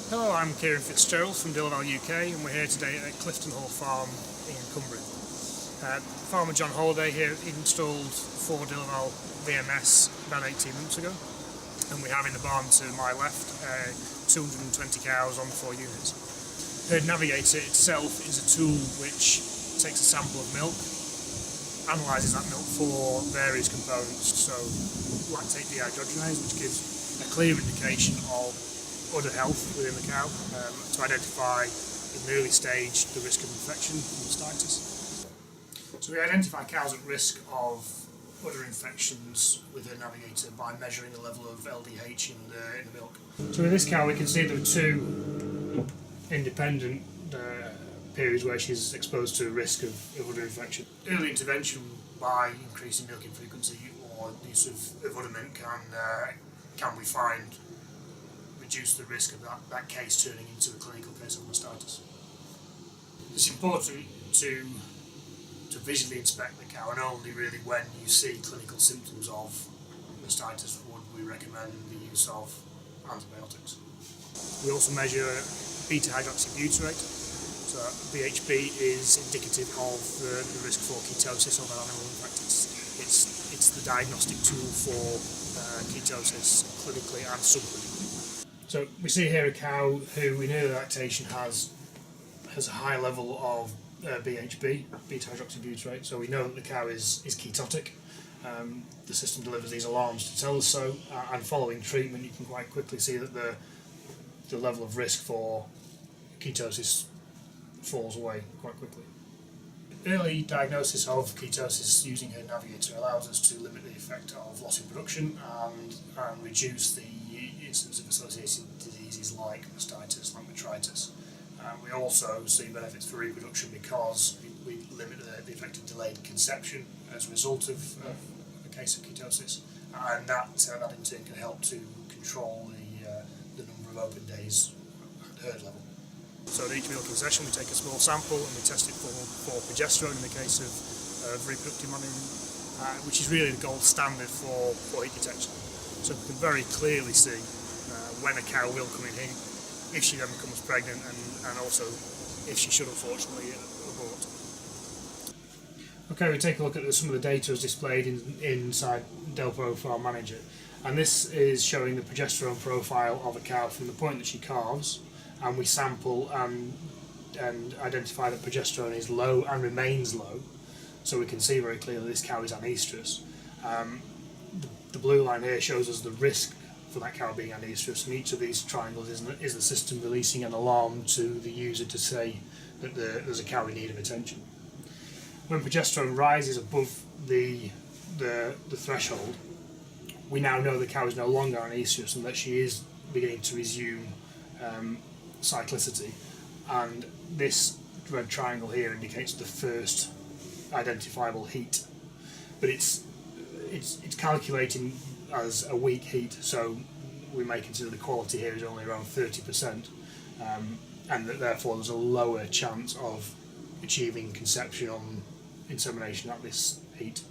Hello, I'm Kieran FitzGerald from DeLaval UK, and we're here today at Clifton Hall farm in Cumbria. Farmer John Holiday here installed 4 DeLaval VMS about 18 months ago, and we have in the barn to my left 220 cows on 4 units. The Navigator itself is a tool which takes a sample of milk, analyses that milk for various components, so lactate dehydrogenase, which gives a clear indication of udder health within the cow, to identify in the early stage the risk of infection from Mastitis. So we identify cows at risk of udder infections with the Navigator by measuring the level of LDH in the milk. So with this cow we can see there are 2 independent periods where she's exposed to a risk of udder infection. Early intervention by increasing milking frequency or the use of Uddermint can we find reduce the risk of that case turning into a clinical case of mastitis. It's important to visually inspect the cow, and only really when you see clinical symptoms of mastitis would we recommend the use of antibiotics. We also measure beta-hydroxybutyrate, so BHB is indicative of the risk for ketosis of an animal. In fact, it's the diagnostic tool for ketosis clinically and subclinically. So we see here a cow who in early lactation has a high level of BHB, beta-hydroxybutyrate, so we know that the cow is ketotic. The system delivers these alarms to tell us so, and following treatment you can quite quickly see that the level of risk for ketosis falls away quite quickly. Early diagnosis of ketosis using her Navigator allows us to limit the effect of loss in production and reduce the incidence of associated diseases like mastitis, like metritis. We also see benefits for reproduction because we limit the effect of delayed conception as a result of a case of ketosis, and that in turn can help to control the number of open days at herd level. So at each milking session we take a small sample and we test it for progesterone in the case of reproductive management, which is really the gold standard for heat detection. So we can very clearly see when a cow will come in heat, if she then becomes pregnant, and also if she should unfortunately abort. Okay, we take a look at some of the data as displayed inside DelPro Farm Manager, and this is showing the progesterone profile of a cow from the point that she calves, and we sample and identify that progesterone is low and remains low, so we can see very clearly this cow is anestrous. The blue line here shows us the risk for that cow being anestrous, and each of these triangles is the system releasing an alarm to the user to say that there's a cow in need of attention. When progesterone rises above the threshold, we now know the cow is no longer anestrous and that she is beginning to resume cyclicity, and this red triangle here indicates the first identifiable heat, but it's calculating as a weak heat, so we may consider the quality here is only around 30%, and that therefore there's a lower chance of achieving conception on insemination at this heat.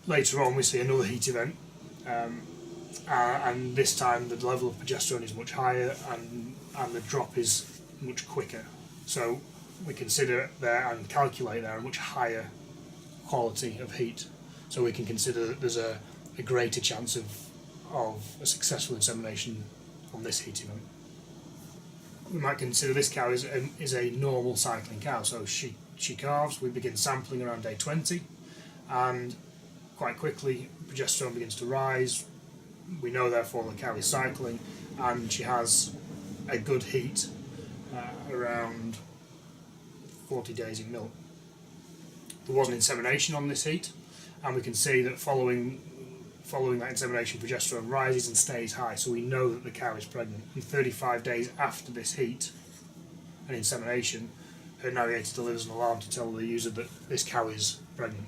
Later on we see another heat event, and this time the level of progesterone is much higher and the drop is much quicker, so we consider there and calculate there a much higher quality of heat, so we can consider that there's a greater chance of a successful insemination on this heat event. We might consider this cow is a normal cycling cow, so she calves, we begin sampling around day 20, and quite quickly progesterone begins to rise. We know therefore the cow is cycling, and she has a good heat around 40 days in milk. There was an insemination on this heat, and we can see that following that insemination progesterone rises and stays high, so we know that the cow is pregnant. And 35 days after this heat and insemination, her Navigator delivers an alarm to tell the user that this cow is pregnant.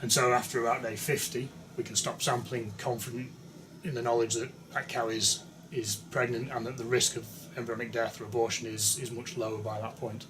And so after about day 50 we can stop sampling, confident in the knowledge that that cow is pregnant and that the risk of embryonic death or abortion is much lower by that point.